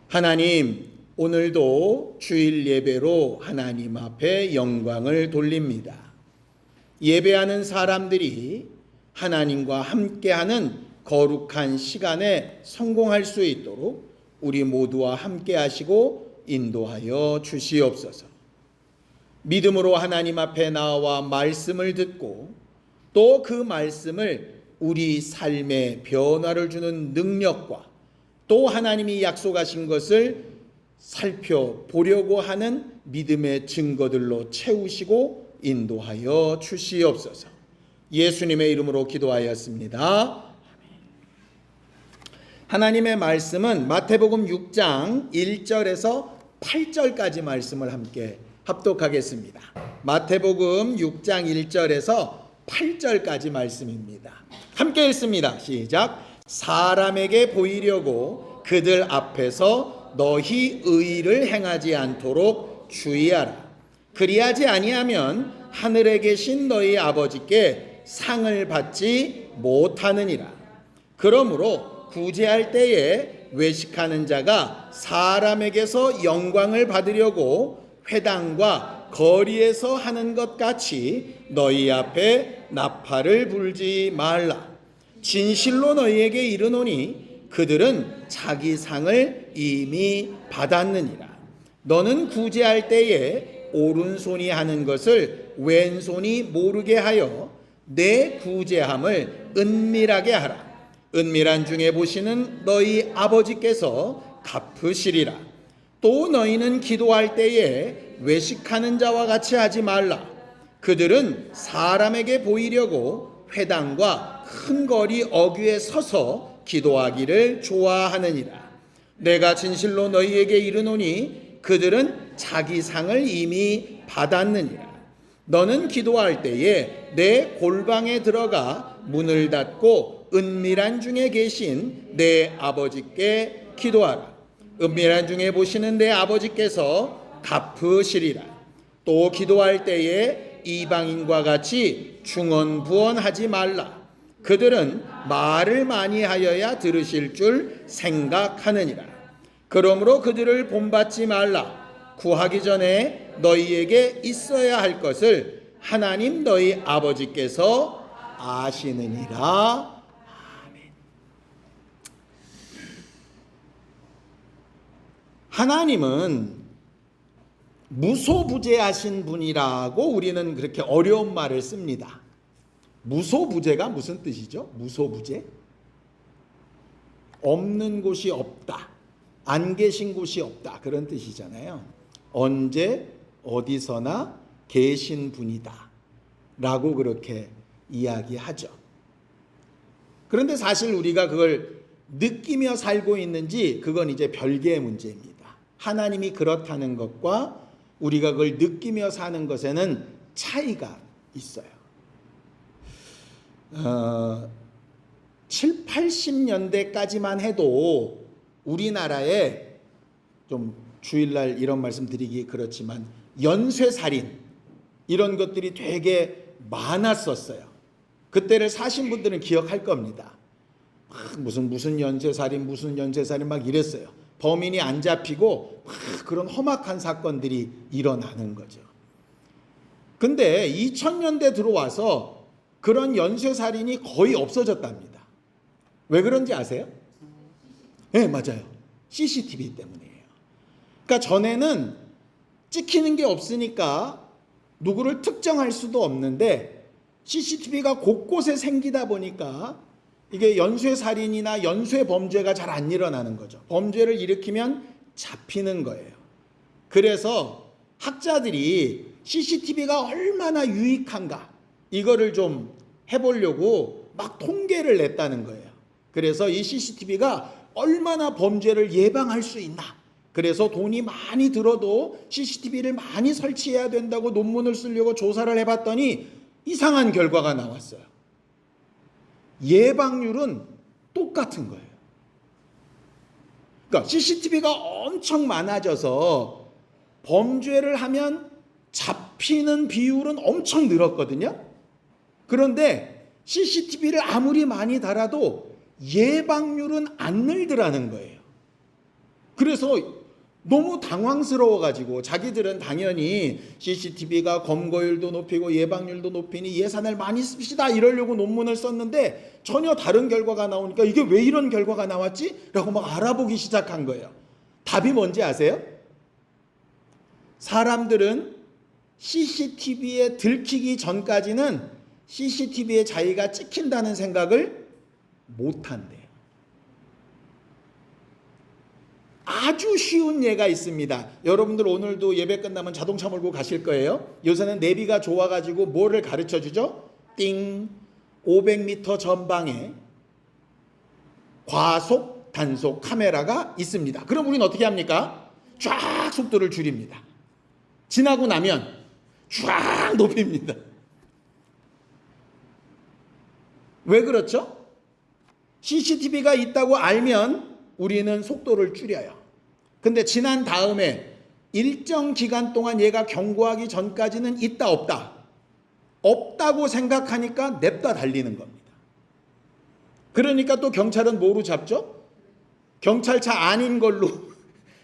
하나님, 오늘도 주일 예배로 하나님 앞에 영광을 돌립니다. 예배하는 사람들이 하나님과 함께하는 거룩한 시간에 성공할 수 있도록 우리 모두와 함께 하시고 인도하여 주시옵소서. 믿음으로 하나님 앞에 나와 말씀을 듣고 또 그 말씀을 우리 삶에 변화를 주는 능력과 또 하나님이 약속하신 것을 살펴보려고 하는 믿음의 증거들로 채우시고 인도하여 주시옵소서. 예수님의 이름으로 기도하였습니다. 하나님의 말씀은 마태복음 6장 1절에서 8절까지 말씀을 함께 합독하겠습니다. 마태복음 6장 1절에서 8절까지 말씀입니다. 함께 읽습니다. 시작. 사람에게 보이려고 그들 앞에서 너희 의를 행하지 않도록 주의하라. 그리하지 아니하면 하늘에 계신 너희 아버지께 상을 받지 못하느니라. 그러므로 구제할 때에 외식하는 자가 사람에게서 영광을 받으려고 회당과 거리에서 하는 것 같이 너희 앞에 나팔을 불지 말라. 진실로 너희에게 이르노니 그들은 자기 상을 이미 받았느니라. 너는 구제할 때에 오른손이 하는 것을 왼손이 모르게 하여 내 구제함을 은밀하게 하라. 은밀한 중에 보시는 너희 아버지께서 갚으시리라. 또 너희는 기도할 때에 외식하는 자와 같이 하지 말라. 그들은 사람에게 보이려고 회당과 큰 거리 어귀에 서서 기도하기를 좋아하느니라. 내가 진실로 너희에게 이르노니 그들은 자기 상을 이미 받았느니라. 너는 기도할 때에 내 골방에 들어가 문을 닫고 은밀한 중에 계신 내 아버지께 기도하라. 은밀한 중에 보시는 내 아버지께서 갚으시리라. 또 기도할 때에 이방인과 같이 중언부언하지 말라. 그들은 말을 많이 하여야 들으실 줄 생각하느니라. 그러므로 그들을 본받지 말라. 구하기 전에 너희에게 있어야 할 것을 하나님 너희 아버지께서 아시느니라. 아멘. 하나님은 무소부재하신 분이라고 우리는 그렇게 어려운 말을 씁니다. 무소부재가 무슨 뜻이죠? 무소부재? 없는 곳이 없다. 안 계신 곳이 없다. 그런 뜻이잖아요. 언제 어디서나 계신 분이다. 라고 그렇게 이야기하죠. 그런데 사실 우리가 그걸 느끼며 살고 있는지 그건 이제 별개의 문제입니다. 하나님이 그렇다는 것과 우리가 그걸 느끼며 사는 것에는 차이가 있어요. 7, 80년대까지만 해도 우리나라에 좀 주일날 이런 말씀 드리기 그렇지만 연쇄살인 이런 것들이 되게 많았었어요. 그때를 사신 분들은 기억할 겁니다. 무슨 연쇄살인 막 이랬어요. 범인이 안 잡히고 그런 험악한 사건들이 일어나는 거죠. 근데 2000년대 들어와서 그런 연쇄살인이 거의 없어졌답니다. 왜 그런지 아세요? 네, 맞아요. CCTV 때문이에요. 그러니까 전에는 찍히는 게 없으니까 누구를 특정할 수도 없는데 CCTV가 곳곳에 생기다 보니까 이게 연쇄살인이나 연쇄범죄가 잘 안 일어나는 거죠. 범죄를 일으키면 잡히는 거예요. 그래서 학자들이 CCTV가 얼마나 유익한가 이거를 좀 해보려고 막 통계를 냈다는 거예요. 그래서 이 CCTV가 얼마나 범죄를 예방할 수 있나. 그래서 돈이 많이 들어도 CCTV를 많이 설치해야 된다고 논문을 쓰려고 조사를 해봤더니 이상한 결과가 나왔어요. 예방률은 똑같은 거예요. 그러니까 CCTV가 엄청 많아져서 범죄를 하면 잡히는 비율은 엄청 늘었거든요. 그런데 CCTV를 아무리 많이 달아도 예방률은 안 늘더라는 거예요. 그래서 너무 당황스러워가지고 자기들은 당연히 CCTV가 검거율도 높이고 예방률도 높이니 예산을 많이 씁시다 이러려고 논문을 썼는데 전혀 다른 결과가 나오니까 이게 왜 이런 결과가 나왔지? 라고 막 알아보기 시작한 거예요. 답이 뭔지 아세요? 사람들은 CCTV에 들키기 전까지는 CCTV에 자기가 찍힌다는 생각을 못한대요. 아주 쉬운 예가 있습니다. 여러분들 오늘도 예배 끝나면 자동차 몰고 가실 거예요. 요새는 내비가 좋아가지고 뭐를 가르쳐 주죠? 띵, 500m 전방에 과속, 단속 카메라가 있습니다. 그럼 우리는 어떻게 합니까? 쫙 속도를 줄입니다. 지나고 나면 쫙 높입니다. 왜 그렇죠? CCTV가 있다고 알면 우리는 속도를 줄여요. 근데 지난 다음에 일정 기간 동안 얘가 경고하기 전까지는 있다 없다. 없다고 생각하니까 냅다 달리는 겁니다. 그러니까 또 경찰은 뭐로 잡죠? 경찰차 아닌 걸로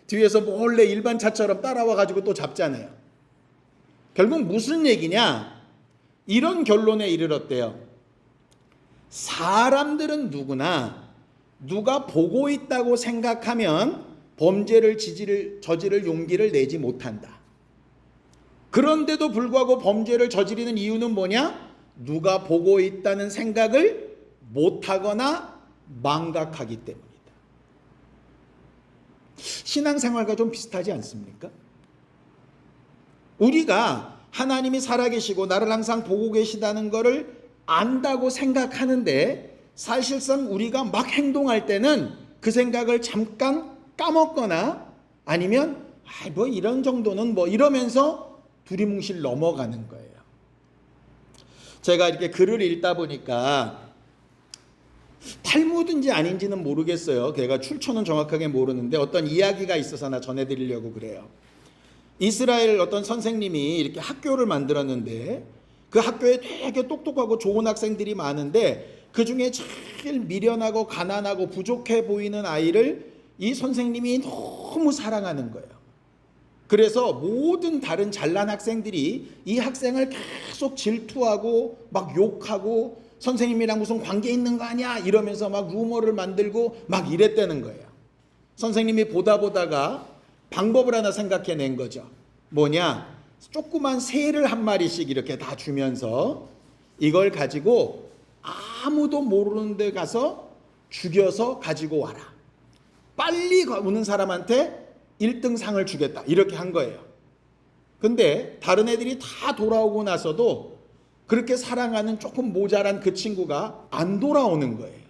뒤에서 몰래 일반 차처럼 따라와 가지고 또 잡잖아요. 결국 무슨 얘기냐? 이런 결론에 이르렀대요. 사람들은 누구나 누가 보고 있다고 생각하면 범죄를 저지를 용기를 내지 못한다. 그런데도 불구하고 범죄를 저지르는 이유는 뭐냐? 누가 보고 있다는 생각을 못하거나 망각하기 때문이다. 신앙생활과 좀 비슷하지 않습니까? 우리가 하나님이 살아계시고 나를 항상 보고 계시다는 것을 안다고 생각하는데 사실상 우리가 막 행동할 때는 그 생각을 잠깐 까먹거나 아니면 뭐 이런 정도는 뭐 이러면서 두리뭉실 넘어가는 거예요. 제가 이렇게 글을 읽다 보니까 탈무드인지 아닌지는 모르겠어요. 걔가 출처는 정확하게 모르는데 어떤 이야기가 있어서 하나 전해드리려고 그래요. 이스라엘 어떤 선생님이 이렇게 학교를 만들었는데 그 학교에 되게 똑똑하고 좋은 학생들이 많은데 그 중에 제일 미련하고 가난하고 부족해 보이는 아이를 이 선생님이 너무 사랑하는 거예요. 그래서 모든 다른 잘난 학생들이 이 학생을 계속 질투하고 막 욕하고 선생님이랑 무슨 관계 있는 거 아니야 이러면서 막 루머를 만들고 막 이랬다는 거예요. 선생님이 보다가 방법을 하나 생각해낸 거죠. 뭐냐? 조그만 새를 한 마리씩 이렇게 다 주면서 이걸 가지고 아무도 모르는 데 가서 죽여서 가지고 와라. 빨리 오는 사람한테 1등 상을 주겠다. 이렇게 한 거예요. 근데 다른 애들이 다 돌아오고 나서도 그렇게 사랑하는 조금 모자란 그 친구가 안 돌아오는 거예요.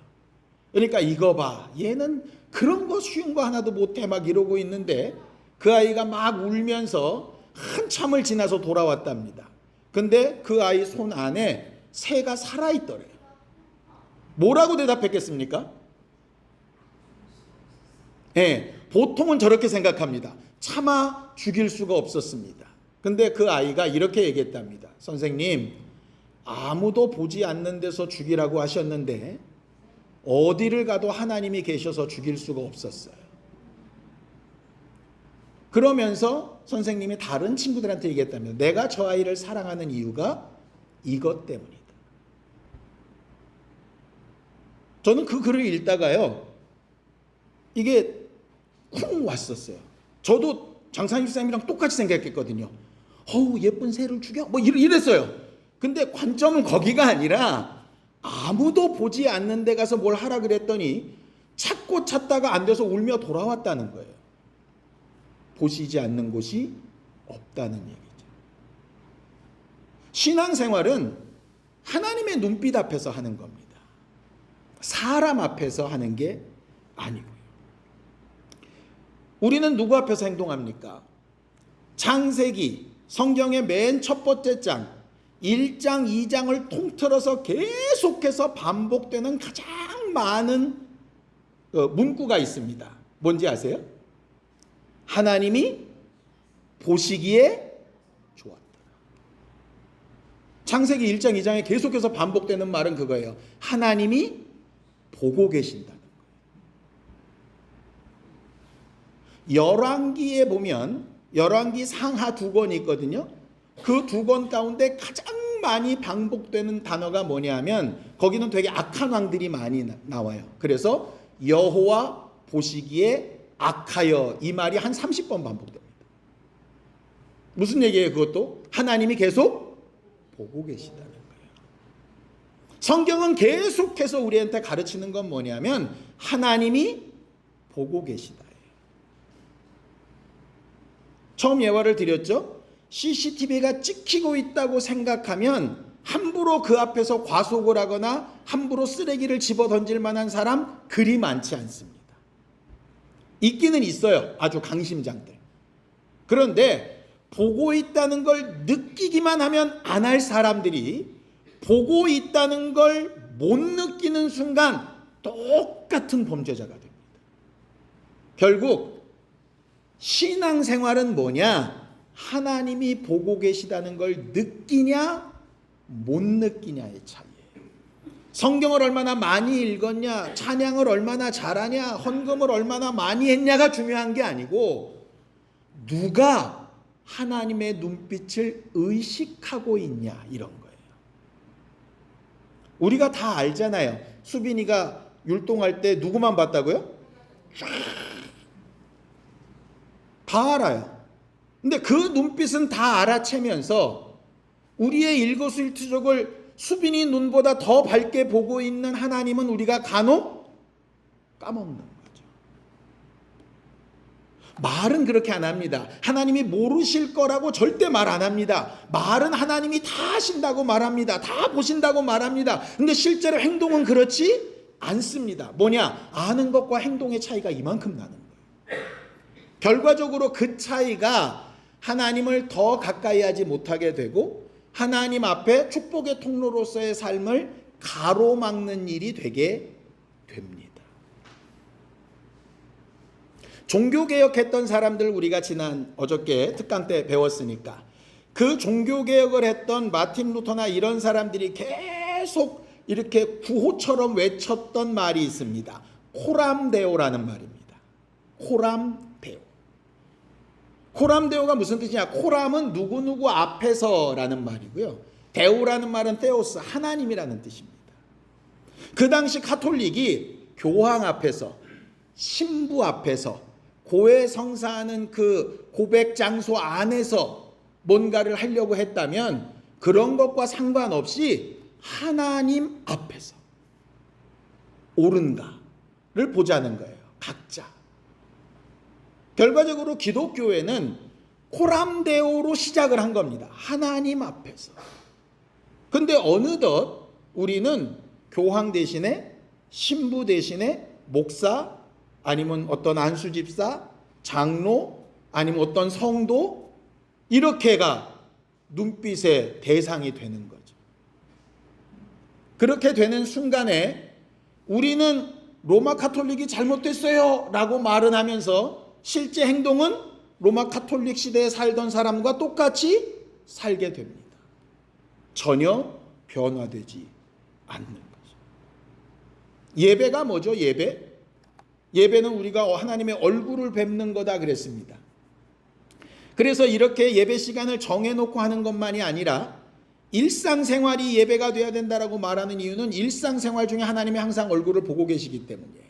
그러니까 이거 봐. 얘는 그런 거 쉬운 거 하나도 못해 막 이러고 있는데 그 아이가 막 울면서 한참을 지나서 돌아왔답니다. 근데 그 아이 손 안에 새가 살아있더래요. 뭐라고 대답했겠습니까? 보통은 저렇게 생각합니다. 차마 죽일 수가 없었습니다. 근데 그 아이가 이렇게 얘기했답니다. 선생님, 아무도 보지 않는 데서 죽이라고 하셨는데 어디를 가도 하나님이 계셔서 죽일 수가 없었어요. 그러면서 선생님이 다른 친구들한테 얘기했다면 내가 저 아이를 사랑하는 이유가 이것 때문이다. 저는 그 글을 읽다가요. 이게 쿵 왔었어요. 저도 장사님 선생님이랑 똑같이 생각했거든요. 예쁜 새를 죽여? 뭐 이랬어요. 근데 관점은 거기가 아니라 아무도 보지 않는 데 가서 뭘 하라 그랬더니 찾고 찾다가 안 돼서 울며 돌아왔다는 거예요. 보시지 않는 곳이 없다는 얘기죠. 신앙생활은 하나님의 눈빛 앞에서 하는 겁니다. 사람 앞에서 하는 게 아니고요. 우리는 누구 앞에서 행동합니까? 창세기 성경의 맨 첫 번째 장 1장 2장을 통틀어서 계속해서 반복되는 가장 많은 문구가 있습니다. 뭔지 아세요? 하나님이 보시기에 좋았다. 창세기 1장 2장에 계속해서 반복되는 말은 그거예요. 하나님이 보고 계신다는 거예요. 열왕기에 보면 열왕기 상하 2권이 있거든요. 그 2권 가운데 가장 많이 반복되는 단어가 뭐냐면 거기는 되게 악한 왕들이 많이 나와요. 그래서 여호와 보시기에 악하여, 이 말이 한 30번 반복됩니다. 무슨 얘기예요? 그것도 하나님이 계속 보고 계시다는 거예요. 성경은 계속해서 우리한테 가르치는 건 뭐냐면 하나님이 보고 계시다. 처음 예화를 드렸죠. CCTV가 찍히고 있다고 생각하면 함부로 그 앞에서 과속을 하거나 함부로 쓰레기를 집어 던질 만한 사람 그리 많지 않습니다. 있기는 있어요. 아주 강심장들. 그런데 보고 있다는 걸 느끼기만 하면 안 할 사람들이 보고 있다는 걸 못 느끼는 순간 똑같은 범죄자가 됩니다. 결국 신앙생활은 뭐냐? 하나님이 보고 계시다는 걸 느끼냐 못 느끼냐의 차이예요. 성경을 얼마나 많이 읽었냐, 찬양을 얼마나 잘하냐, 헌금을 얼마나 많이 했냐가 중요한 게 아니고 누가 하나님의 눈빛을 의식하고 있냐, 이런 거예요. 우리가 다 알잖아요. 수빈이가 율동할 때 누구만 봤다고요? 다 알아요. 근데 그 눈빛은 다 알아채면서 우리의 일거수일투족을 수빈이 눈보다 더 밝게 보고 있는 하나님은 우리가 간혹 까먹는 거죠. 말은 그렇게 안 합니다. 하나님이 모르실 거라고 절대 말 안 합니다. 말은 하나님이 다 하신다고 말합니다. 다 보신다고 말합니다. 근데 실제로 행동은 그렇지 않습니다. 뭐냐? 아는 것과 행동의 차이가 이만큼 나는 거예요. 결과적으로 그 차이가 하나님을 더 가까이 하지 못하게 되고 하나님 앞에 축복의 통로로서의 삶을 가로막는 일이 되게 됩니다. 종교개혁했던 사람들 우리가 어저께 특강 때 배웠으니까 그 종교개혁을 했던 마틴 루터나 이런 사람들이 계속 이렇게 구호처럼 외쳤던 말이 있습니다. 코람데오라는 말입니다. 코람데오. 코람데오가 무슨 뜻이냐? 코람은 누구누구 앞에서라는 말이고요. 데오라는 말은 테오스, 하나님이라는 뜻입니다. 그 당시 카톨릭이 교황 앞에서, 신부 앞에서, 고해 성사하는 그 고백 장소 안에서 뭔가를 하려고 했다면 그런 것과 상관없이 하나님 앞에서 옳은가를 보자는 거예요. 각자. 결과적으로 기독교회는 코람데오로 시작을 한 겁니다. 하나님 앞에서. 근데 어느덧 우리는 교황 대신에 신부 대신에 목사 아니면 어떤 안수집사, 장로 아니면 어떤 성도 이렇게가 눈빛의 대상이 되는 거죠. 그렇게 되는 순간에 우리는 로마 카톨릭이 잘못됐어요 라고 말은 하면서 실제 행동은 로마 카톨릭 시대에 살던 사람과 똑같이 살게 됩니다. 전혀 변화되지 않는 거죠. 예배가 뭐죠? 예배는 우리가 하나님의 얼굴을 뵙는 거다 그랬습니다. 그래서 이렇게 예배 시간을 정해놓고 하는 것만이 아니라 일상생활이 예배가 돼야 된다라고 말하는 이유는 일상생활 중에 하나님이 항상 얼굴을 보고 계시기 때문이에요.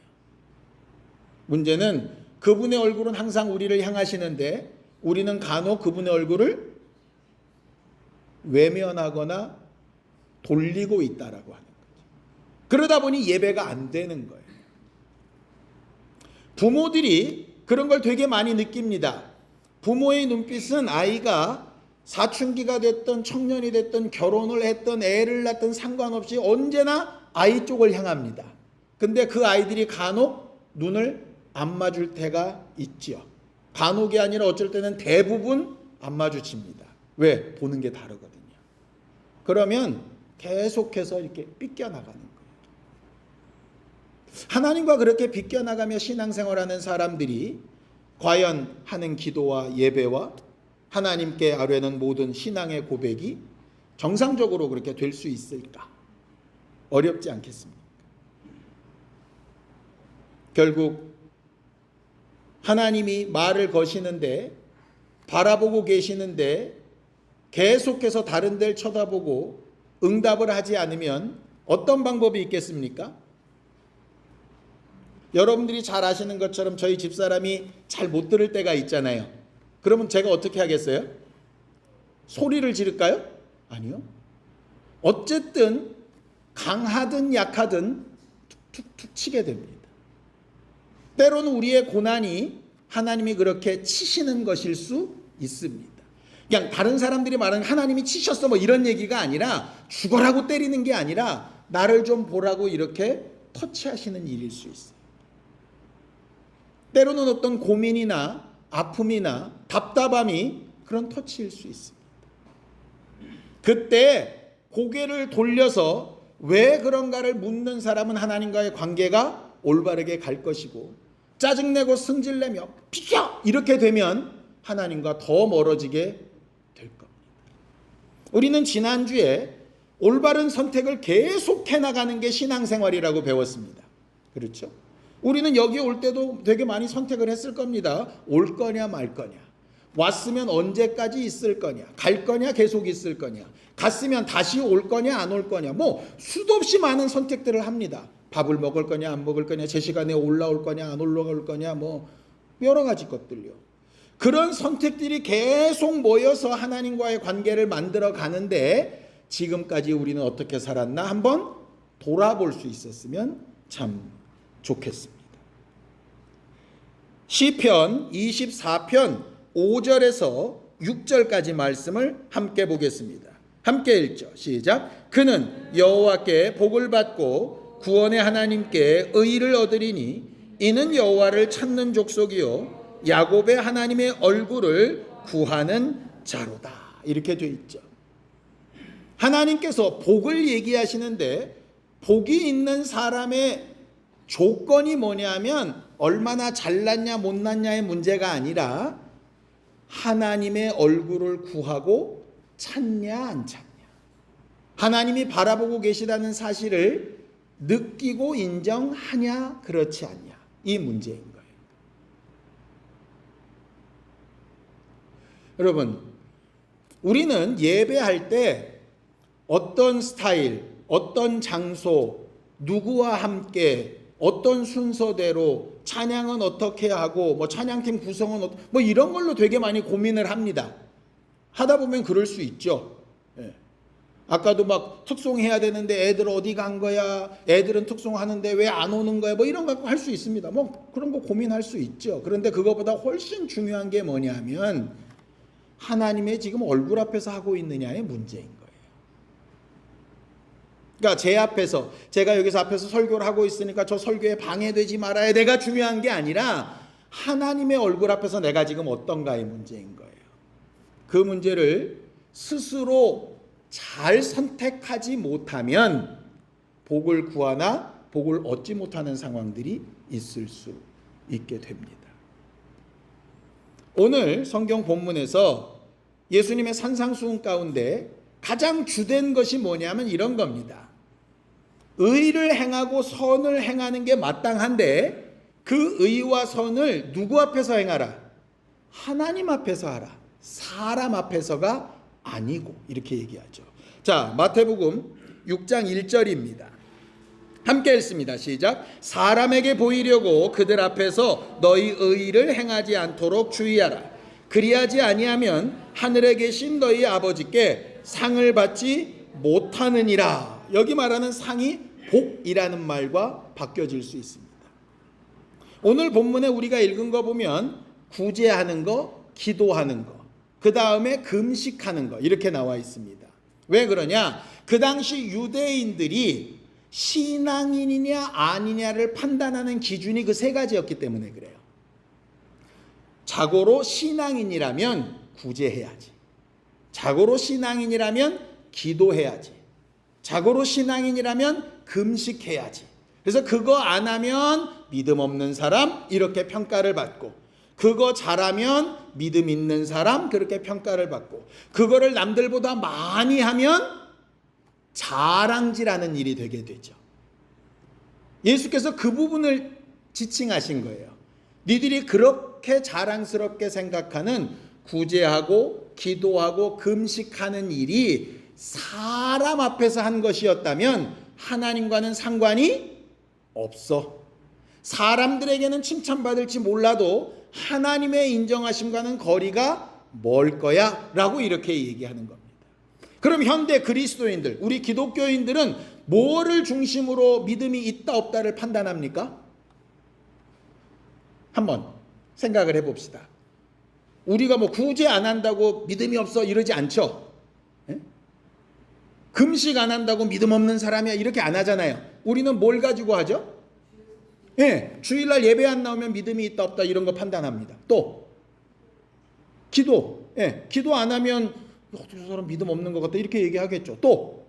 문제는 그분의 얼굴은 항상 우리를 향하시는데 우리는 간혹 그분의 얼굴을 외면하거나 돌리고 있다라고 하는 거죠. 그러다 보니 예배가 안 되는 거예요. 부모들이 그런 걸 되게 많이 느낍니다. 부모의 눈빛은 아이가 사춘기가 됐든 청년이 됐든 결혼을 했든 애를 낳든 상관없이 언제나 아이 쪽을 향합니다. 근데 그 아이들이 간혹 눈을 안 마줄 때가 있지요. 간혹이 아니라 어쩔 때는 대부분 안 마주칩니다. 왜? 보는 게 다르거든요. 그러면 계속해서 이렇게 삐껴나가는 거예요. 하나님과 그렇게 빗겨나가며 신앙생활하는 사람들이 과연 하는 기도와 예배와 하나님께 아뢰는 모든 신앙의 고백이 정상적으로 그렇게 될 수 있을까? 어렵지 않겠습니까? 결국 하나님이 말을 거시는데 바라보고 계시는데 계속해서 다른 데를 쳐다보고 응답을 하지 않으면 어떤 방법이 있겠습니까? 여러분들이 잘 아시는 것처럼 저희 집사람이 잘 못 들을 때가 있잖아요. 그러면 제가 어떻게 하겠어요? 소리를 지를까요? 아니요. 어쨌든 강하든 약하든 툭툭툭 치게 됩니다. 때로는 우리의 고난이 하나님이 그렇게 치시는 것일 수 있습니다. 그냥 다른 사람들이 말하는 하나님이 치셨어 뭐 이런 얘기가 아니라 죽어라고 때리는 게 아니라 나를 좀 보라고 이렇게 터치하시는 일일 수 있어요. 때로는 어떤 고민이나 아픔이나 답답함이 그런 터치일 수 있습니다. 그때 고개를 돌려서 왜 그런가를 묻는 사람은 하나님과의 관계가 올바르게 갈 것이고, 짜증내고 승질내며 비켜 이렇게 되면 하나님과 더 멀어지게 될 겁니다. 우리는 지난주에 올바른 선택을 계속해 나가는 게 신앙생활이라고 배웠습니다. 그렇죠? 우리는 여기 올 때도 되게 많이 선택을 했을 겁니다. 올 거냐 말 거냐, 왔으면 언제까지 있을 거냐, 갈 거냐 계속 있을 거냐, 갔으면 다시 올 거냐 안 올 거냐, 뭐 수도 없이 많은 선택들을 합니다. 밥을 먹을 거냐 안 먹을 거냐, 제 시간에 올라올 거냐 안 올라올 거냐, 뭐 여러 가지 것들요. 그런 선택들이 계속 모여서 하나님과의 관계를 만들어 가는데 지금까지 우리는 어떻게 살았나 한번 돌아볼 수 있었으면 참 좋겠습니다. 시편 24편 5절에서 6절까지 말씀을 함께 보겠습니다. 함께 읽죠. 시작. 그는 여호와께 복을 받고 구원의 하나님께 의를 얻으리니 이는 여호와를 찾는 족속이요 야곱의 하나님의 얼굴을 구하는 자로다. 이렇게 되어 있죠. 하나님께서 복을 얘기하시는데 복이 있는 사람의 조건이 뭐냐면 얼마나 잘났냐 못났냐의 문제가 아니라 하나님의 얼굴을 구하고 찾냐 안 찾냐, 하나님이 바라보고 계시다는 사실을 느끼고 인정하냐 그렇지 않냐, 이 문제인 거예요. 여러분, 우리는 예배할 때 어떤 스타일, 어떤 장소, 누구와 함께 어떤 순서대로 찬양은 어떻게 하고 뭐 찬양팀 구성은 뭐 이런 걸로 되게 많이 고민을 합니다. 하다 보면 그럴 수 있죠. 예. 아까도 막 특송해야 되는데 애들 어디 간 거야, 애들은 특송하는데 왜 안 오는 거야, 뭐 이런 거 할 수 있습니다. 뭐 그런 거 고민할 수 있죠. 그런데 그거보다 훨씬 중요한 게 뭐냐면 하나님의 지금 얼굴 앞에서 하고 있느냐의 문제인 거예요. 그러니까 제 앞에서, 제가 여기서 앞에서 설교를 하고 있으니까 저 설교에 방해되지 말아야 내가 중요한 게 아니라 하나님의 얼굴 앞에서 내가 지금 어떤가의 문제인 거예요. 그 문제를 스스로 잘 선택하지 못하면 복을 구하나 복을 얻지 못하는 상황들이 있을 수 있게 됩니다. 오늘 성경 본문에서 예수님의 산상수훈 가운데 가장 주된 것이 뭐냐면 이런 겁니다. 의를 행하고 선을 행하는 게 마땅한데 그 의와 선을 누구 앞에서 행하라? 하나님 앞에서 하라. 사람 앞에서가 아니고, 이렇게 얘기하죠. 자, 마태복음 6장 1절입니다. 함께 읽습니다. 시작. 사람에게 보이려고 그들 앞에서 너희 의를 행하지 않도록 주의하라. 그리하지 아니하면 하늘에 계신 너희 아버지께 상을 받지 못하느니라. 여기 말하는 상이 복이라는 말과 바뀌어질 수 있습니다. 오늘 본문에 우리가 읽은 거 보면 구제하는 거, 기도하는 거, 그 다음에 금식하는 거 이렇게 나와 있습니다. 왜 그러냐? 그 당시 유대인들이 신앙인이냐 아니냐를 판단하는 기준이 그 세 가지였기 때문에 그래요. 자고로 신앙인이라면 구제해야지, 자고로 신앙인이라면 기도해야지, 자고로 신앙인이라면 금식해야지. 그래서 그거 안 하면 믿음 없는 사람 이렇게 평가를 받고, 그거 잘하면 믿음 있는 사람 그렇게 평가를 받고, 그거를 남들보다 많이 하면 자랑질하는 일이 되게 되죠. 예수께서 그 부분을 지칭하신 거예요. 니들이 그렇게 자랑스럽게 생각하는 구제하고 기도하고 금식하는 일이 사람 앞에서 한 것이었다면 하나님과는 상관이 없어. 사람들에게는 칭찬받을지 몰라도 하나님의 인정하심과는 거리가 멀 거야 라고 이렇게 얘기하는 겁니다. 그럼 현대 그리스도인들, 우리 기독교인들은 뭐를 중심으로 믿음이 있다 없다를 판단합니까? 한번 생각을 해봅시다. 우리가 뭐 구제 안 한다고 믿음이 없어 이러지 않죠. 예? 금식 안 한다고 믿음 없는 사람이야 이렇게 안 하잖아요. 우리는 뭘 가지고 하죠? 예, 주일날 예배 안 나오면 믿음이 있다 없다 이런 거 판단합니다. 또 기도, 예, 기도 안 하면 어떻게 저 사람 믿음 없는 것 같다 이렇게 얘기하겠죠. 또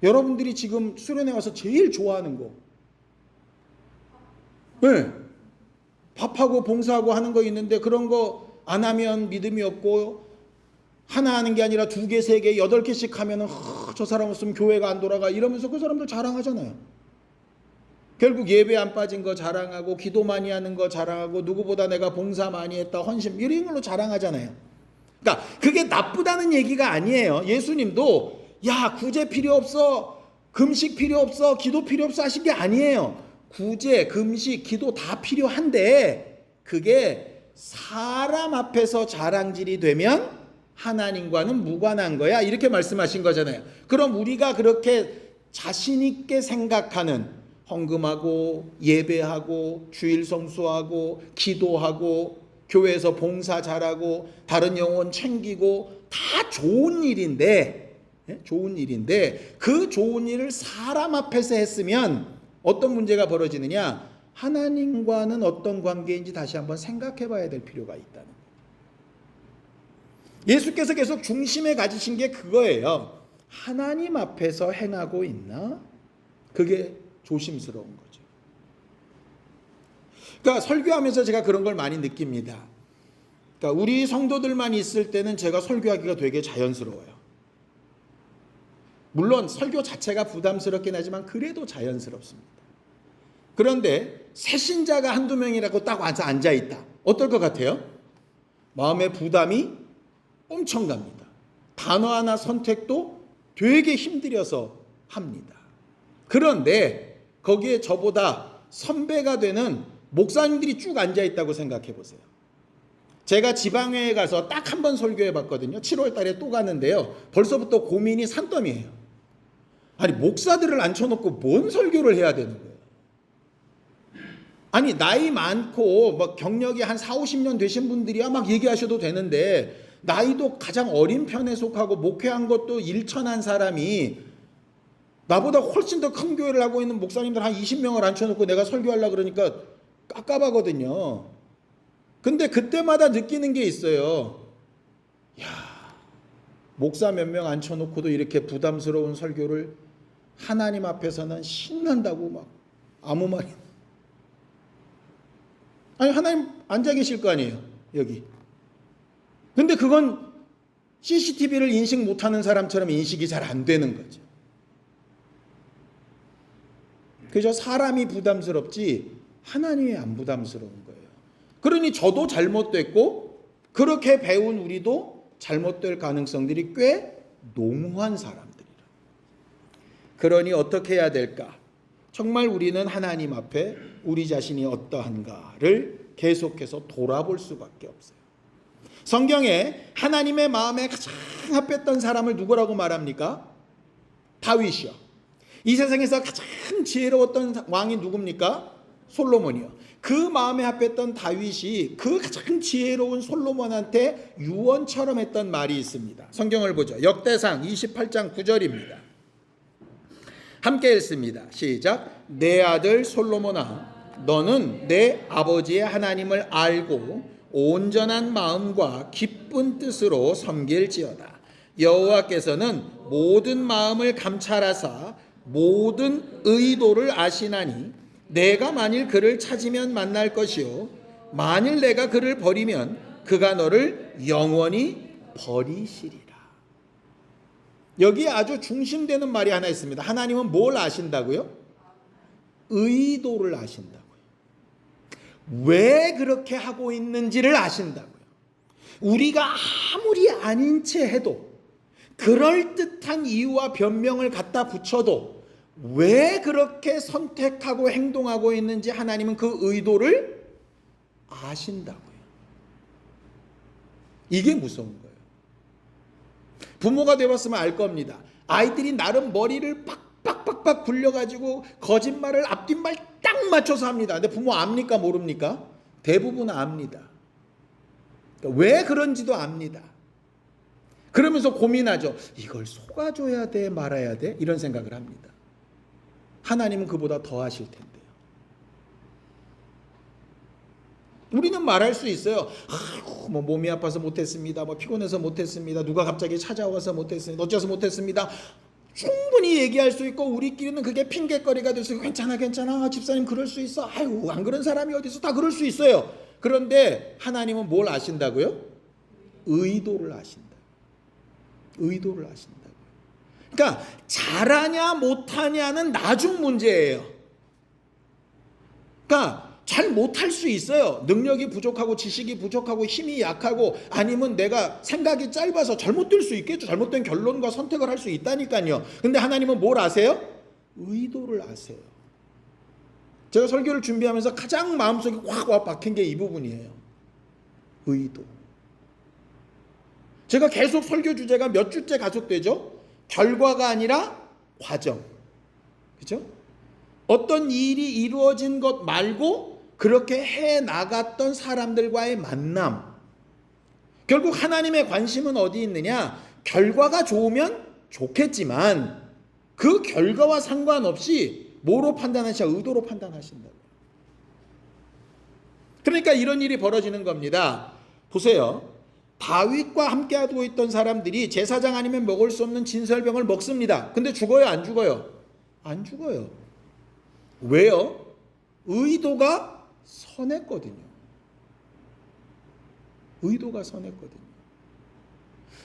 여러분들이 지금 수련회 와서 제일 좋아하는 거, 예, 밥하고 봉사하고 하는 거 있는데 그런 거 안 하면 믿음이 없고 하나 하는 게 아니라 2개, 3개, 8개씩 하면은 저 사람 없으면 교회가 안 돌아가 이러면서 그 사람들 자랑하잖아요. 결국 예배 안 빠진 거 자랑하고 기도 많이 하는 거 자랑하고 누구보다 내가 봉사 많이 했다 헌신 이런 걸로 자랑하잖아요. 그러니까 그게 나쁘다는 얘기가 아니에요. 예수님도 야 구제 필요 없어, 금식 필요 없어, 기도 필요 없어 하신 게 아니에요. 구제, 금식, 기도 다 필요한데 그게 사람 앞에서 자랑질이 되면 하나님과는 무관한 거야 이렇게 말씀하신 거잖아요. 그럼 우리가 그렇게 자신 있게 생각하는 헌금하고 예배하고 주일 성수하고 기도하고 교회에서 봉사 잘하고 다른 영혼 챙기고 다 좋은 일인데 그 좋은 일을 사람 앞에서 했으면 어떤 문제가 벌어지느냐? 하나님과는 어떤 관계인지 다시 한번 생각해 봐야 될 필요가 있다는 거예요. 예수께서 계속 중심에 가지신 게 그거예요. 하나님 앞에서 행하고 있나? 그게 조심스러운 거죠. 그러니까 설교하면서 제가 그런 걸 많이 느낍니다. 그러니까 우리 성도들만 있을 때는 제가 설교하기가 되게 자연스러워요. 물론 설교 자체가 부담스럽긴 하지만 그래도 자연스럽습니다. 그런데 새신자가 한두 명이라고 딱 와서 앉아있다. 어떨 것 같아요? 마음의 부담이 엄청 갑니다. 단어 하나 선택도 되게 힘들여서 합니다. 그런데 거기에 저보다 선배가 되는 목사님들이 쭉 앉아있다고 생각해 보세요. 제가 지방회에 가서 딱 한 번 설교해 봤거든요. 7월 달에 또 가는데요. 벌써부터 고민이 산더미예요. 아니 목사들을 앉혀놓고 뭔 설교를 해야 되는 거예요? 아니 나이 많고 막 경력이 한 4, 50년 되신 분들이야 막 얘기하셔도 되는데 나이도 가장 어린 편에 속하고 목회한 것도 일천한 사람이 나보다 훨씬 더 큰 교회를 하고 있는 목사님들 한 20명을 앉혀놓고 내가 설교하려고 그러니까 깝깝하거든요. 근데 그때마다 느끼는 게 있어요. 야, 목사 몇 명 앉혀놓고도 이렇게 부담스러운 설교를 하나님 앞에서는 신난다고 막 아무 말이. 아니 하나님 앉아 계실 거 아니에요 여기. 근데 그건 CCTV를 인식 못하는 사람처럼 인식이 잘 안 되는 거죠. 그저 사람이 부담스럽지 하나님이 안 부담스러운 거예요. 그러니 저도 잘못됐고 그렇게 배운 우리도 잘못될 가능성들이 꽤 농후한 사람들이라. 그러니 어떻게 해야 될까? 정말 우리는 하나님 앞에 우리 자신이 어떠한가를 계속해서 돌아볼 수밖에 없어요. 성경에 하나님의 마음에 가장 합했던 사람을 누구라고 말합니까? 다윗이요. 이 세상에서 가장 지혜로웠던 왕이 누굽니까? 솔로몬이요. 그 마음에 합했던 다윗이 그 가장 지혜로운 솔로몬한테 유언처럼 했던 말이 있습니다. 성경을 보죠. 역대상 28장 9절입니다. 함께 읽습니다. 시작. 내 아들 솔로몬아, 너는 내 아버지의 하나님을 알고 온전한 마음과 기쁜 뜻으로 섬길지어다. 여호와께서는 모든 마음을 감찰하사 모든 의도를 아시나니 내가 만일 그를 찾으면 만날 것이요 만일 내가 그를 버리면 그가 너를 영원히 버리시리라. 여기에 아주 중심되는 말이 하나 있습니다. 하나님은 뭘 아신다고요? 의도를 아신다고요. 왜 그렇게 하고 있는지를 아신다고요. 우리가 아무리 아닌 채 해도 그럴듯한 이유와 변명을 갖다 붙여도 왜 그렇게 선택하고 행동하고 있는지 하나님은 그 의도를 아신다고요. 이게 무서운 거예요. 부모가 되었으면 알 겁니다. 아이들이 나름 머리를 빡빡빡빡 굴려가지고 거짓말을 앞뒷말 딱 맞춰서 합니다. 근데 부모 압니까 모릅니까? 대부분 압니다. 그러니까 왜 그런지도 압니다. 그러면서 고민하죠. 이걸 속아줘야 돼 말아야 돼? 이런 생각을 합니다. 하나님은 그보다 더 하실 텐데요. 우리는 말할 수 있어요. 아이고, 뭐 몸이 아파서 못했습니다. 뭐 피곤해서 못했습니다. 누가 갑자기 찾아와서 못했습니다. 어째서 못했습니다. 충분히 얘기할 수 있고 우리끼리는 그게 핑계거리가 돼서 괜찮아 집사님 그럴 수 있어. 아유 안 그런 사람이 어디서 다 그럴 수 있어요. 그런데 하나님은 뭘 아신다고요? 의도를 아신다. 의도를 아신다고요. 그러니까 잘하냐 못하냐는 나중 문제예요. 그러니까 잘 못할 수 있어요. 능력이 부족하고 지식이 부족하고 힘이 약하고 아니면 내가 생각이 짧아서 잘못될 수 있겠죠. 잘못된 결론과 선택을 할 수 있다니까요. 근데 하나님은 뭘 아세요? 의도를 아세요. 제가 설교를 준비하면서 가장 마음속에 확 와 박힌 게 이 부분이에요. 의도. 제가 계속 설교 주제가 몇 주째 가속되죠? 결과가 아니라 과정. 그죠? 어떤 일이 이루어진 것 말고 그렇게 해 나갔던 사람들과의 만남. 결국 하나님의 관심은 어디 있느냐? 결과가 좋으면 좋겠지만 그 결과와 상관없이 뭐로 판단하시냐? 의도로 판단하신다고요. 그러니까 이런 일이 벌어지는 겁니다. 보세요. 다윗과 함께하고 있던 사람들이 제사장 아니면 먹을 수 없는 진설병을 먹습니다. 근데 죽어요? 안 죽어요? 안 죽어요. 왜요? 의도가 선했거든요. 의도가 선했거든요.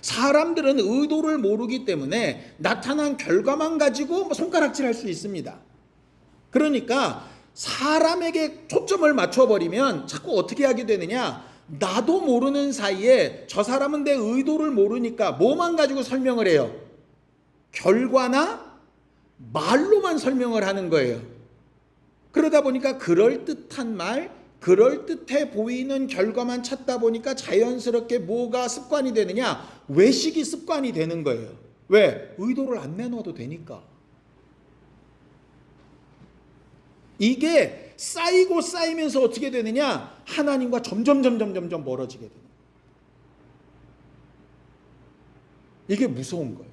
사람들은 의도를 모르기 때문에 나타난 결과만 가지고 손가락질할 수 있습니다. 그러니까 사람에게 초점을 맞춰버리면 자꾸 어떻게 하게 되느냐? 나도 모르는 사이에 저 사람은 내 의도를 모르니까 뭐만 가지고 설명을 해요? 결과나 말로만 설명을 하는 거예요. 그러다 보니까 그럴듯한 말, 그럴듯해 보이는 결과만 찾다 보니까 자연스럽게 뭐가 습관이 되느냐? 외식이 습관이 되는 거예요. 왜? 의도를 안 내놔도 되니까. 이게 쌓이고 쌓이면서 어떻게 되느냐? 하나님과 점점 멀어지게 되는 거예요. 이게 무서운 거예요.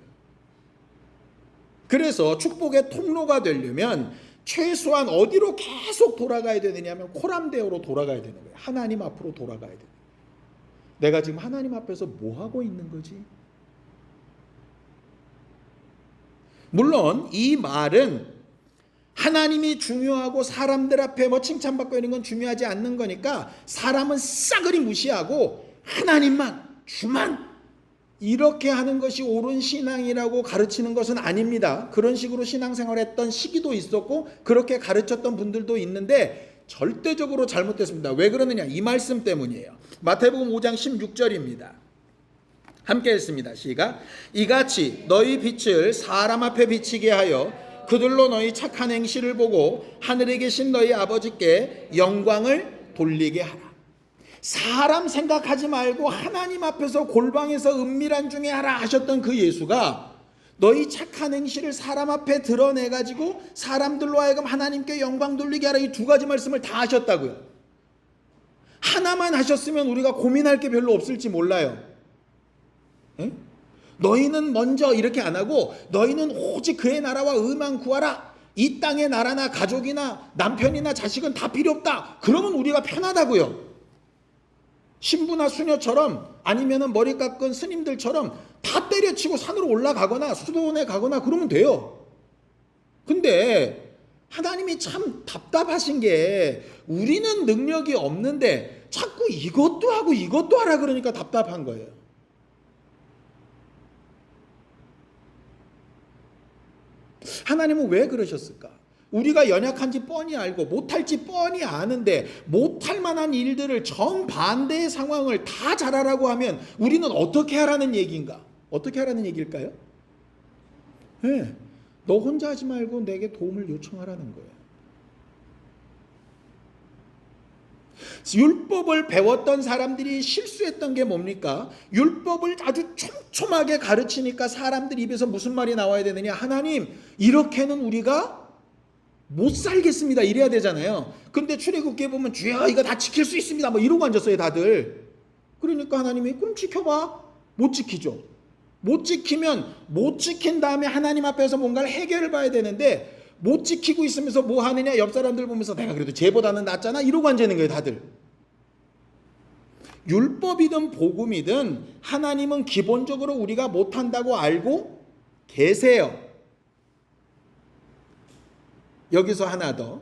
그래서 축복의 통로가 되려면 최소한 어디로 계속 돌아가야 되느냐면 코람데오로 돌아가야 되는 거예요. 하나님 앞으로 돌아가야 돼요. 내가 지금 하나님 앞에서 뭐 하고 있는 거지? 물론 이 말은 하나님이 중요하고 사람들 앞에 뭐 칭찬받고 있는 건 중요하지 않는 거니까 사람은 싸그리 무시하고 하나님만, 주만 이렇게 하는 것이 옳은 신앙이라고 가르치는 것은 아닙니다. 그런 식으로 신앙생활했던 시기도 있었고 그렇게 가르쳤던 분들도 있는데 절대적으로 잘못됐습니다. 왜 그러느냐? 이 말씀 때문이에요. 마태복음 5장 16절입니다. 함께 읽습니다. 시작. 이같이 너희 빛을 사람 앞에 비치게 하여 그들로 너희 착한 행실을 보고 하늘에 계신 너희 아버지께 영광을 돌리게 하라. 사람 생각하지 말고 하나님 앞에서 골방에서 은밀한 중에 하라 하셨던 그 예수가 너희 착한 행실을 사람 앞에 드러내가지고 사람들로 하여금 하나님께 영광 돌리게 하라. 이 두 가지 말씀을 다 하셨다고요. 하나만 하셨으면 우리가 고민할 게 별로 없을지 몰라요. 에? 너희는 먼저 이렇게 안 하고 너희는 오직 그의 나라와 의만 구하라. 이 땅의 나라나 가족이나 남편이나 자식은 다 필요 없다. 그러면 우리가 편하다고요. 신부나 수녀처럼 아니면은 머리 깎은 스님들처럼 다 때려치고 산으로 올라가거나 수도원에 가거나 그러면 돼요. 근데 하나님이 참 답답하신 게 우리는 능력이 없는데 자꾸 이것도 하고 이것도 하라 그러니까 답답한 거예요. 하나님은 왜 그러셨을까? 우리가 연약한지 뻔히 알고 못할지 뻔히 아는데 못할 만한 일들을 정반대의 상황을 다 잘하라고 하면 우리는 어떻게 하라는 얘기인가? 어떻게 하라는 얘기일까요? 네, 너 혼자 하지 말고 내게 도움을 요청하라는 거예요. 율법을 배웠던 사람들이 실수했던 게 뭡니까? 율법을 아주 촘촘하게 가르치니까 사람들 입에서 무슨 말이 나와야 되느냐? 하나님, 이렇게는 우리가 못 살겠습니다. 이래야 되잖아요. 근데 출애굽기에 보면 주여 이거 다 지킬 수 있습니다. 뭐 이러고 앉았어요, 다들. 그러니까 하나님이 그럼 지켜봐. 못 지키죠. 못 지키면 못 지킨 다음에 하나님 앞에서 뭔가를 해결을 봐야 되는데 못 지키고 있으면서 뭐 하느냐? 옆 사람들 보면서 내가 그래도 쟤보다는 낫잖아. 이러고 앉아있는 거예요, 다들. 율법이든 복음이든 하나님은 기본적으로 우리가 못한다고 알고 계세요. 여기서 하나 더.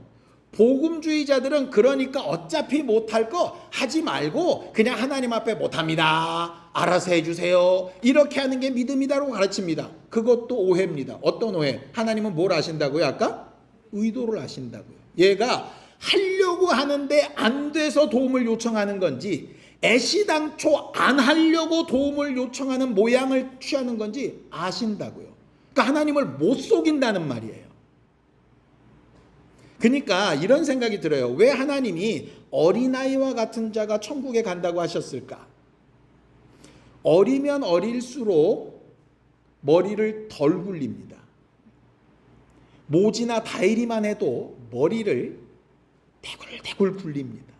복음주의자들은 그러니까 어차피 못할 거 하지 말고 그냥 하나님 앞에 못합니다. 알아서 해주세요. 이렇게 하는 게 믿음이다라고 가르칩니다. 그것도 오해입니다. 어떤 오해? 하나님은 뭘 아신다고요? 아까? 의도를 아신다고요. 얘가 하려고 하는데 안 돼서 도움을 요청하는 건지 애시당초 안 하려고 도움을 요청하는 모양을 취하는 건지 아신다고요. 그러니까 하나님을 못 속인다는 말이에요. 그러니까 이런 생각이 들어요. 왜 하나님이 어린아이와 같은 자가 천국에 간다고 하셨을까? 어리면 어릴수록 머리를 덜 굴립니다. 모지나 다이리만 해도 머리를 대굴대굴 굴립니다.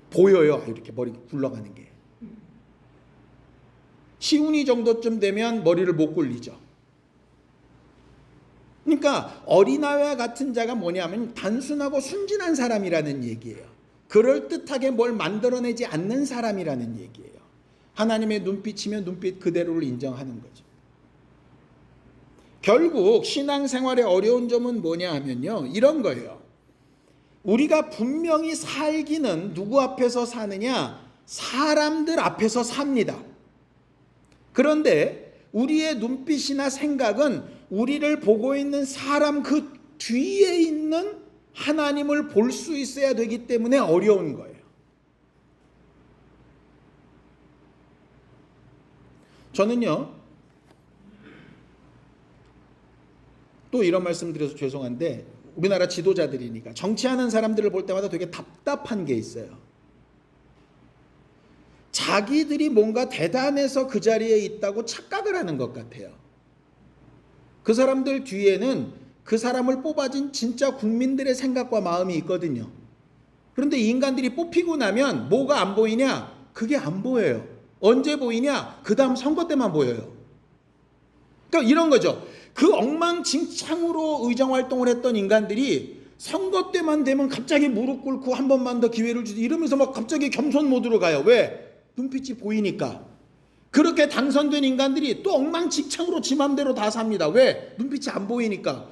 보여요. 이렇게 머리 굴러가는 게. 시운이 정도쯤 되면 머리를 못 굴리죠. 그러니까 어린아이와 같은 자가 뭐냐면 단순하고 순진한 사람이라는 얘기예요. 그럴듯하게 뭘 만들어내지 않는 사람이라는 얘기예요. 하나님의 눈빛이면 눈빛 그대로를 인정하는 거죠. 결국 신앙생활의 어려운 점은 뭐냐 하면요. 이런 거예요. 우리가 분명히 살기는 누구 앞에서 사느냐? 사람들 앞에서 삽니다. 그런데 우리의 눈빛이나 생각은 우리를 보고 있는 사람 그 뒤에 있는 하나님을 볼 수 있어야 되기 때문에 어려운 거예요. 저는요, 또 이런 말씀 드려서 죄송한데 우리나라 지도자들이니까 정치하는 사람들을 볼 때마다 되게 답답한 게 있어요. 자기들이 뭔가 대단해서 그 자리에 있다고 착각을 하는 것 같아요. 그 사람들 뒤에는 그 사람을 뽑아준 진짜 국민들의 생각과 마음이 있거든요. 그런데 이 인간들이 뽑히고 나면 뭐가 안 보이냐? 그게 안 보여요. 언제 보이냐? 그 다음 선거 때만 보여요. 그러니까 이런 거죠. 그 엉망진창으로 의정활동을 했던 인간들이 선거 때만 되면 갑자기 무릎 꿇고 한 번만 더 기회를 주지 이러면서 막 갑자기 겸손 모드로 가요. 왜? 눈빛이 보이니까. 그렇게 당선된 인간들이 또 엉망진창으로 지 맘대로 다 삽니다. 왜? 눈빛이 안 보이니까.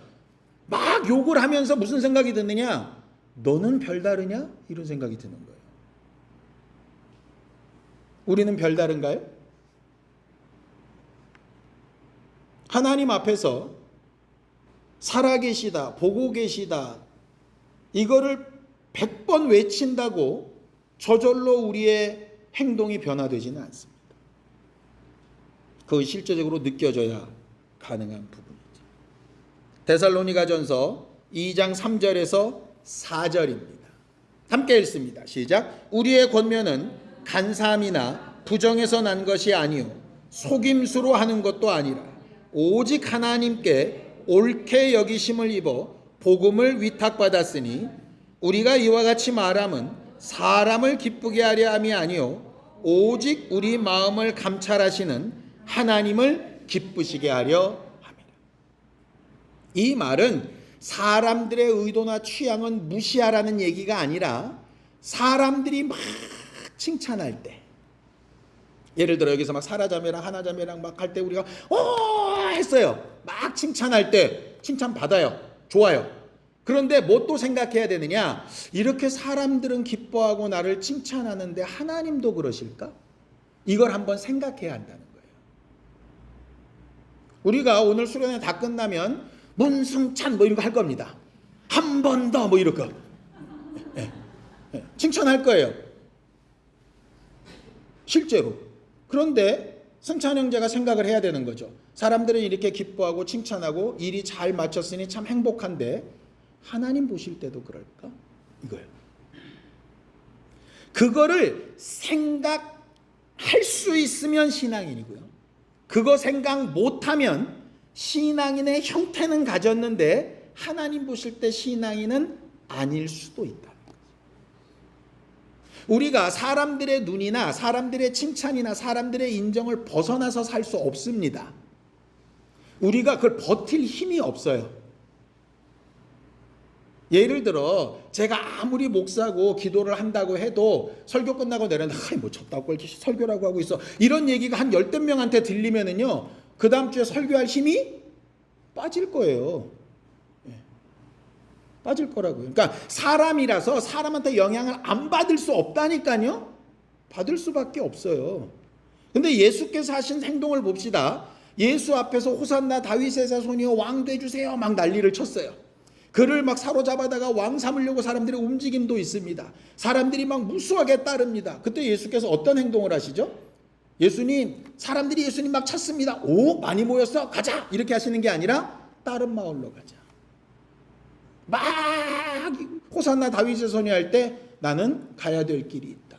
막 욕을 하면서 무슨 생각이 드느냐? 너는 별다르냐? 이런 생각이 드는 거예요. 우리는 별다른가요? 하나님 앞에서 살아계시다, 보고 계시다, 이거를 100번 외친다고 저절로 우리의 행동이 변화되지는 않습니다. 그것이 실제적으로 느껴져야 가능한 부분이죠. 데살로니가전서 2장 3절에서 4절입니다. 함께 읽습니다. 시작. 우리의 권면은 간사함이나 부정에서 난 것이 아니요 속임수로 하는 것도 아니라 오직 하나님께 옳게 여기심을 입어 복음을 위탁받았으니 우리가 이와 같이 말함은 사람을 기쁘게 하려 함이 아니요 오직 우리 마음을 감찰하시는 하나님을 기쁘시게 하려 함이라. 이 말은 사람들의 의도나 취향은 무시하라는 얘기가 아니라 사람들이 막 칭찬할 때, 예를 들어 여기서 막 사라자매랑 하나자매랑 막 할 때 우리가 했어요. 막 칭찬할 때 칭찬 받아요. 좋아요. 그런데 뭐 또 생각해야 되느냐? 이렇게 사람들은 기뻐하고 나를 칭찬하는데 하나님도 그러실까? 이걸 한번 생각해야 한다는 거예요. 우리가 오늘 수련회 다 끝나면 문승찬 뭐 이런 거 할 겁니다. 한 번 더 뭐 이런 거. 칭찬할 거예요. 실제로. 그런데 승찬 형제가 생각을 해야 되는 거죠. 사람들은 이렇게 기뻐하고 칭찬하고 일이 잘 마쳤으니 참 행복한데 하나님 보실 때도 그럴까? 이거예요. 그거를 생각할 수 있으면 신앙인이고요. 그거 생각 못하면 신앙인의 형태는 가졌는데 하나님 보실 때 신앙인은 아닐 수도 있다. 우리가 사람들의 눈이나 사람들의 칭찬이나 사람들의 인정을 벗어나서 살 수 없습니다. 우리가 그걸 버틸 힘이 없어요. 예를 들어 제가 아무리 목사고 기도를 한다고 해도 설교 끝나고 내려는데 뭐 졌다고 설교라고 하고 있어. 이런 얘기가 한 10몇 명한테 들리면은요. 그 다음 주에 설교할 힘이 빠질 거예요. 빠질 거라고요. 그러니까 사람이라서 사람한테 영향을 안 받을 수 없다니까요. 받을 수밖에 없어요. 근데 예수께서 하신 행동을 봅시다. 예수 앞에서 호산나 다윗의 자손이여 왕 되주세요 막 난리를 쳤어요. 그를 막 사로잡아다가 왕 삼으려고 사람들의 움직임도 있습니다. 사람들이 막 무수하게 따릅니다. 그때 예수께서 어떤 행동을 하시죠? 사람들이 예수님 막 찾습니다. 오, 많이 모였어, 가자, 이렇게 하시는 게 아니라 다른 마을로 가자. 막 호산나 다윗의 손이 할 때 나는 가야 될 길이 있다.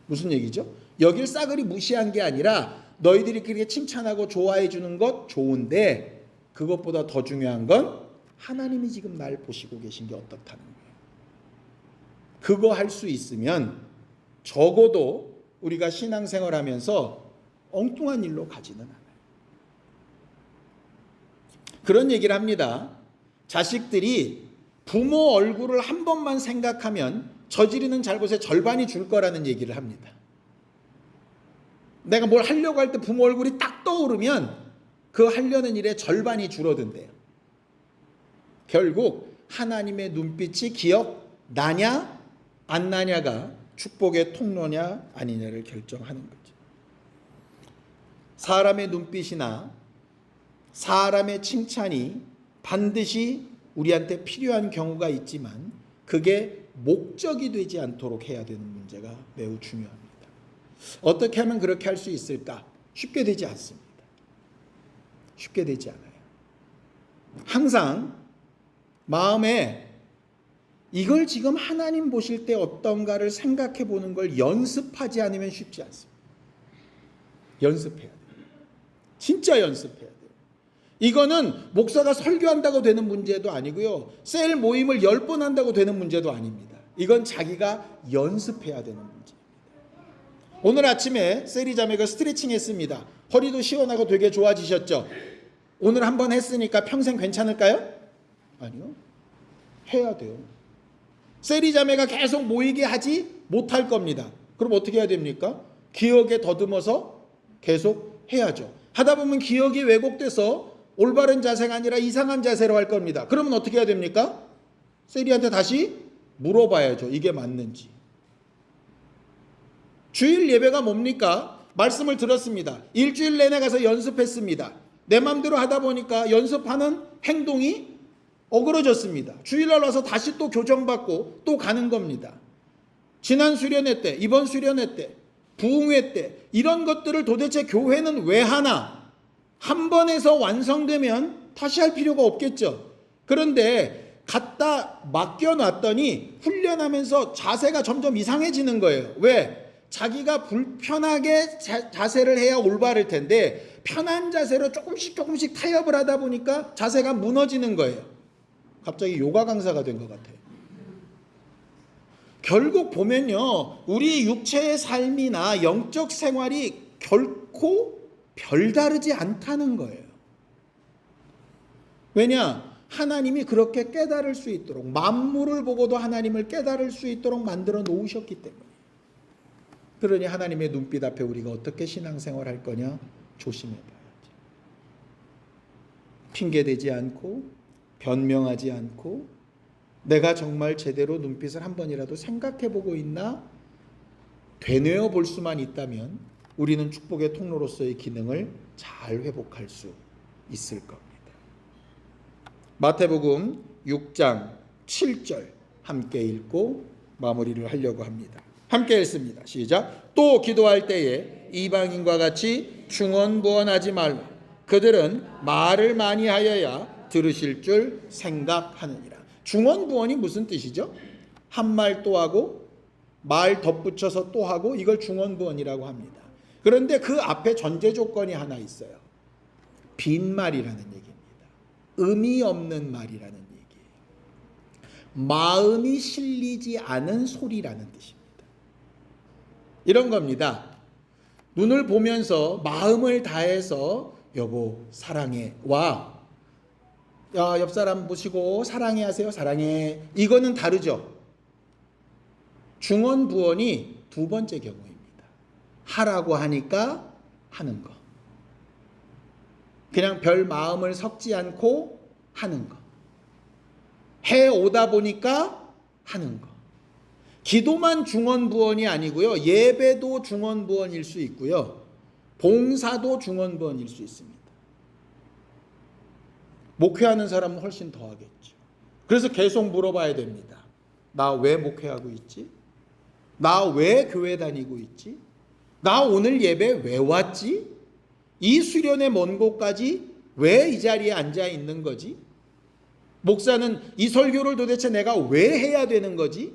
무슨 얘기죠? 여길 싸그리 무시한 게 아니라 너희들이 그렇게 칭찬하고 좋아해 주는 것 좋은데 그것보다 더 중요한 건 하나님이 지금 날 보시고 계신 게 어떻다는 거예요. 그거 할 수 있으면 적어도 우리가 신앙생활하면서 엉뚱한 일로 가지는 않아요. 그런 얘기를 합니다. 자식들이 부모 얼굴을 한 번만 생각하면 저지르는 잘못의 절반이 줄 거라는 얘기를 합니다. 내가 뭘 하려고 할 때 부모 얼굴이 딱 떠오르면 그 하려는 일의 절반이 줄어든대요. 결국 하나님의 눈빛이 기억나냐 안 나냐가 축복의 통로냐 아니냐를 결정하는 거죠. 사람의 눈빛이나 사람의 칭찬이 반드시 우리한테 필요한 경우가 있지만 그게 목적이 되지 않도록 해야 되는 문제가 매우 중요합니다. 어떻게 하면 그렇게 할 수 있을까? 쉽게 되지 않습니다. 쉽게 되지 않아요. 항상 마음에 이걸 지금 하나님 보실 때 어떤가를 생각해 보는 걸 연습하지 않으면 쉽지 않습니다. 연습해야 돼요. 진짜 연습해야 돼요. 이거는 목사가 설교한다고 되는 문제도 아니고요. 셀 모임을 10번 한다고 되는 문제도 아닙니다. 이건 자기가 연습해야 되는 문제입니다. 오늘 아침에 셀이 자매가 스트레칭 했습니다. 허리도 시원하고 되게 좋아지셨죠? 오늘 한번 했으니까 평생 괜찮을까요? 아니요. 해야 돼요. 셀이 자매가 계속 모이게 하지 못할 겁니다. 그럼 어떻게 해야 됩니까? 기억에 더듬어서 계속 해야죠. 하다 보면 기억이 왜곡돼서 올바른 자세가 아니라 이상한 자세로 할 겁니다. 그러면 어떻게 해야 됩니까? 셀이한테 다시 물어봐야죠. 이게 맞는지. 주일 예배가 뭡니까? 말씀을 들었습니다. 일주일 내내 가서 연습했습니다. 내 맘대로 하다 보니까 연습하는 행동이 어그러졌습니다. 주일날 와서 다시 또 교정받고 또 가는 겁니다. 지난 수련회 때, 이번 수련회 때, 부흥회 때 이런 것들을 도대체 교회는 왜 하나? 한 번 해서 완성되면 다시 할 필요가 없겠죠. 그런데 갖다 맡겨놨더니 훈련하면서 자세가 점점 이상해지는 거예요. 왜? 자기가 불편하게 자세를 해야 올바를 텐데 편한 자세로 조금씩 타협을 하다 보니까 자세가 무너지는 거예요. 갑자기 요가 강사가 된 것 같아요. 결국 보면요, 우리 육체의 삶이나 영적 생활이 결코 별다르지 않다는 거예요. 왜냐? 하나님이 그렇게 깨달을 수 있도록, 만물을 보고도 하나님을 깨달을 수 있도록 만들어 놓으셨기 때문에. 그러니 하나님의 눈빛 앞에 우리가 어떻게 신앙생활 할 거냐 조심해 봐야지. 핑계대지 않고 변명하지 않고 내가 정말 제대로 눈빛을 한 번이라도 생각해 보고 있나 되뇌어 볼 수만 있다면 우리는 축복의 통로로서의 기능을 잘 회복할 수 있을 겁니다. 마태복음 6장 7절 함께 읽고 마무리를 하려고 합니다. 함께 읽습니다. 시작. 또 기도할 때에 이방인과 같이 중언부언하지 말라. 그들은 말을 많이 하여야 들으실 줄 생각하느니라. 중언부언이 무슨 뜻이죠? 한 말 또 하고 말 덧붙여서 또 하고, 이걸 중언부언이라고 합니다. 그런데 그 앞에 전제 조건이 하나 있어요. 빈말이라는 얘기입니다. 의미 없는 말이라는 얘기예요. 마음이 실리지 않은 소리라는 뜻입니다. 이런 겁니다. 눈을 보면서 마음을 다해서 여보 사랑해 와, 야, 옆 사람 보시고 사랑해 하세요. 사랑해. 이거는 다르죠. 중언부언이 두 번째 경우입니다. 하라고 하니까 하는 거. 그냥 별 마음을 섞지 않고 하는 거. 해오다 보니까 하는 거. 기도만 중언부언이 아니고요. 예배도 중언부언일 수 있고요. 봉사도 중언부언일 수 있습니다. 목회하는 사람은 훨씬 더 하겠죠. 그래서 계속 물어봐야 됩니다. 나 왜 목회하고 있지? 나 왜 교회 다니고 있지? 나 오늘 예배 왜 왔지? 이 수련의 먼 곳까지 왜 이 자리에 앉아 있는 거지? 목사는 이 설교를 도대체 내가 왜 해야 되는 거지?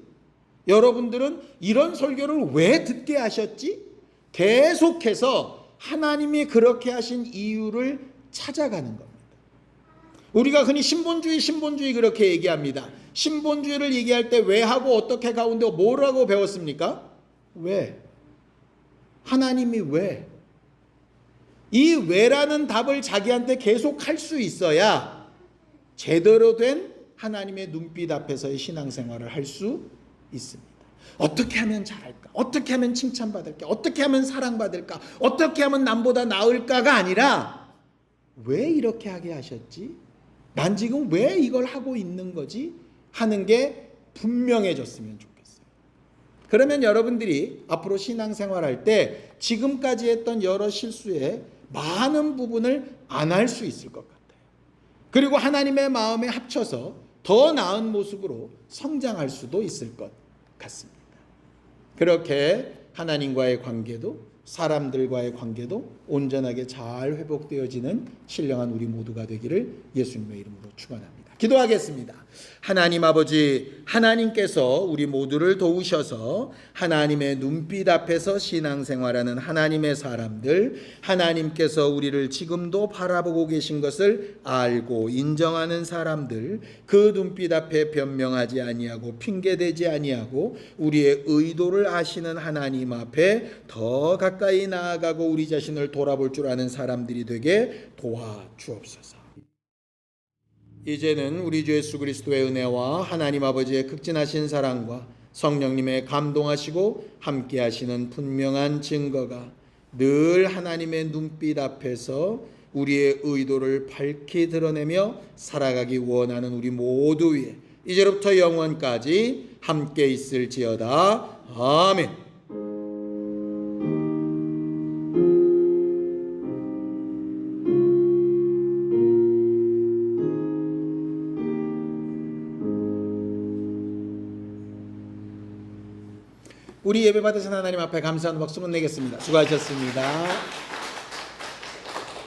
여러분들은 이런 설교를 왜 듣게 하셨지? 계속해서 하나님이 그렇게 하신 이유를 찾아가는 겁니다. 우리가 흔히 신본주의 그렇게 얘기합니다. 신본주의를 얘기할 때 왜 하고 어떻게 가운데 뭐라고 배웠습니까? 왜? 하나님이 왜? 이 왜라는 답을 자기한테 계속 할 수 있어야 제대로 된 하나님의 눈빛 앞에서의 신앙생활을 할 수 있습니다. 어떻게 하면 잘할까? 어떻게 하면 칭찬받을까? 어떻게 하면 사랑받을까? 어떻게 하면 남보다 나을까가 아니라 왜 이렇게 하게 하셨지? 난 지금 왜 이걸 하고 있는 거지? 하는 게 분명해졌으면 좋겠어요. 그러면 여러분들이 앞으로 신앙생활할 때 지금까지 했던 여러 실수의 많은 부분을 안 할 수 있을 것 같아요. 그리고 하나님의 마음에 합쳐서 더 나은 모습으로 성장할 수도 있을 것 같습니다. 그렇게 하나님과의 관계도 사람들과의 관계도 온전하게 잘 회복되어지는 신령한 우리 모두가 되기를 예수님의 이름으로 축원합니다. 기도하겠습니다. 하나님 아버지, 하나님께서 우리 모두를 도우셔서 하나님의 눈빛 앞에서 신앙생활하는 하나님의 사람들, 하나님께서 우리를 지금도 바라보고 계신 것을 알고 인정하는 사람들, 그 눈빛 앞에 변명하지 아니하고 핑계대지 아니하고 우리의 의도를 아시는 하나님 앞에 더 가까이 나아가고 우리 자신을 돌아볼 줄 아는 사람들이 되게 도와주옵소서. 이제는 우리 주 예수 그리스도의 은혜와 하나님 아버지의 극진하신 사랑과 성령님의 감동하시고 함께 하시는 분명한 증거가 늘 하나님의 눈빛 앞에서 우리의 의도를 밝히 드러내며 살아가기 원하는 우리 모두 위에 이제로부터 영원까지 함께 있을지어다. 아멘. 우리 예배 받으신 하나님 앞에 감사하는 박수 내겠습니다. 수고하셨습니다.